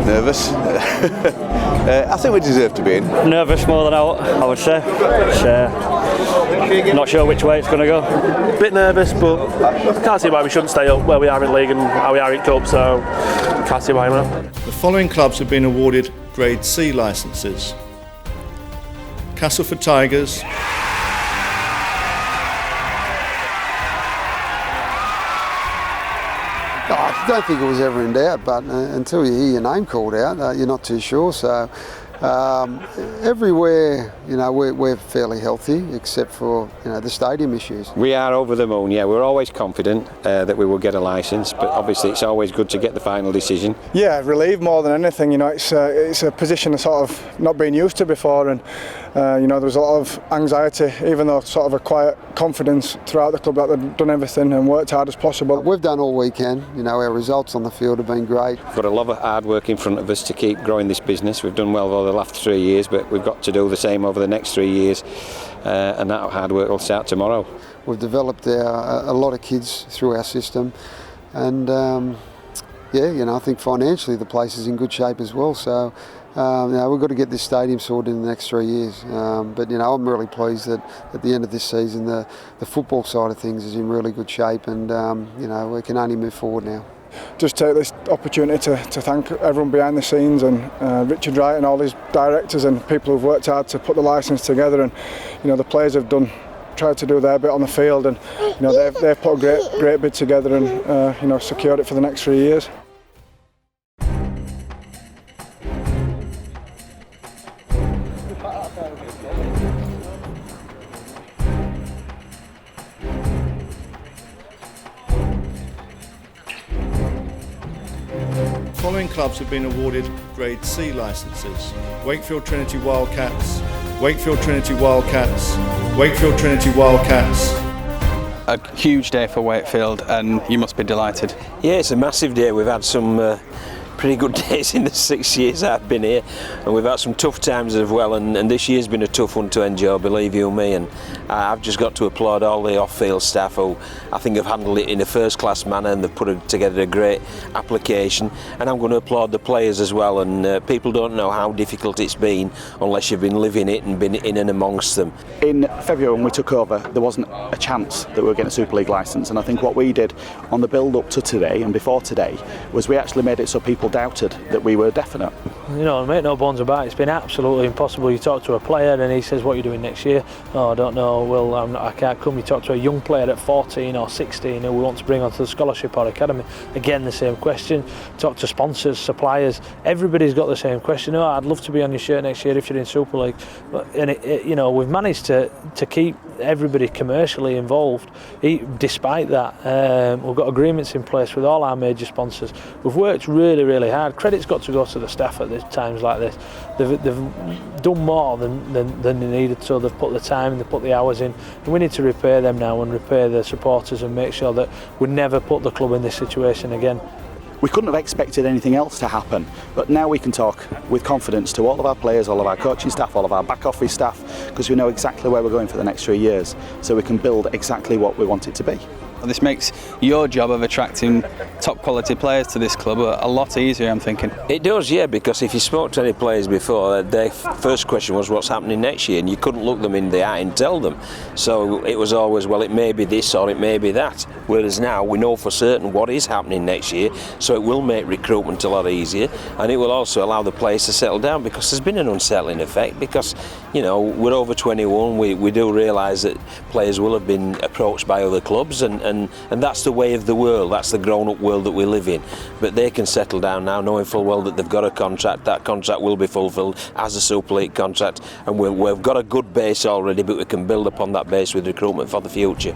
Nervous. I think we deserve to be in. Nervous more than out, I would say. Not sure which way it's going to go. Bit nervous, but I can't see why we shouldn't stay up where we are in league and how we are in cup, so can't see why not. The following clubs have been awarded Grade C licences: Castleford Tigers, I don't think it was ever in doubt, but until you hear your name called out, you're not too sure. So everywhere, we're fairly healthy, except for the stadium issues. We are over the moon. Yeah, we're always confident that we will get a licence, but obviously it's always good to get the final decision. Yeah, relieved more than anything. It's a position of sort of not been used to before, and there was a lot of anxiety, even though sort of a quiet confidence throughout the club that they've done everything and worked hard as possible. We've done all we can. Our results on the field have been great. We've got a lot of hard work in front of us to keep growing this business. We've done well over the last 3 years, but we've got to do the same over the next 3 years, and that hard work will start tomorrow. We've developed a lot of kids through our system, and I think financially the place is in good shape as well. So we've got to get this stadium sorted in the next 3 years. But I'm really pleased that at the end of this season the football side of things is in really good shape, and we can only move forward now. Just take this opportunity to thank everyone behind the scenes, and Richard Wright and all his directors and people who've worked hard to put the licence together, and the players have tried to do their bit on the field, and they've put a great bid together and secured it for the next 3 years. The following clubs have been awarded Grade C licences: Wakefield Trinity Wildcats, Wakefield Trinity Wildcats, Wakefield Trinity Wildcats. A huge day for Wakefield, and you must be delighted. Yeah, it's a massive day. We've had some pretty good days in the 6 years I've been here, and we've had some tough times as well, and this year's been a tough one to endure, believe you me, and I've just got to applaud all the off-field staff who I think have handled it in a first-class manner, and they've put together a great application, and I'm going to applaud the players as well. And people don't know how difficult it's been unless you've been living it and been in and amongst them. In February when we took over, there wasn't a chance that we were getting a Super League licence, and I think what we did on the build-up to today and before today was we actually made it so people doubted that we were definite. Make no bones about it, it's been absolutely impossible. You talk to a player and he says, "What are you doing next year?" "Oh, I don't know." "Well, I can't come." You talk to a young player at 14 or 16 who we want to bring onto the scholarship or academy, again the same question. Talk to sponsors, suppliers, everybody's got the same question. "Oh, I'd love to be on your shirt next year if you're in Super League." And we've managed to keep everybody commercially involved despite that. We've got agreements in place with all our major sponsors. We've worked really hard. Credit's got to go to the staff at times like this. They've done more than they needed, so they've put the time and they've put the hours in, and we need to repay them now and repay the supporters and make sure that we never put the club in this situation again. We couldn't have expected anything else to happen, but now we can talk with confidence to all of our players, all of our coaching staff, all of our back office staff, because we know exactly where we're going for the next 3 years, so we can build exactly what we want it to be. This makes your job of attracting top quality players to this club a lot easier, I'm thinking. It does, yeah, because if you spoke to any players before, their first question was what's happening next year, and you couldn't look them in the eye and tell them. So it was always, well, it may be this or it may be that. Whereas now we know for certain what is happening next year, so it will make recruitment a lot easier, and it will also allow the players to settle down, because there's been an unsettling effect, because we're over 21, we do realise that players will have been approached by other clubs, and that's the way of the world, that's the grown-up world that we live in. But they can settle down now knowing full well that they've got a contract, that contract will be fulfilled as a Super League contract, and we've got a good base already, but we can build upon that base with recruitment for the future.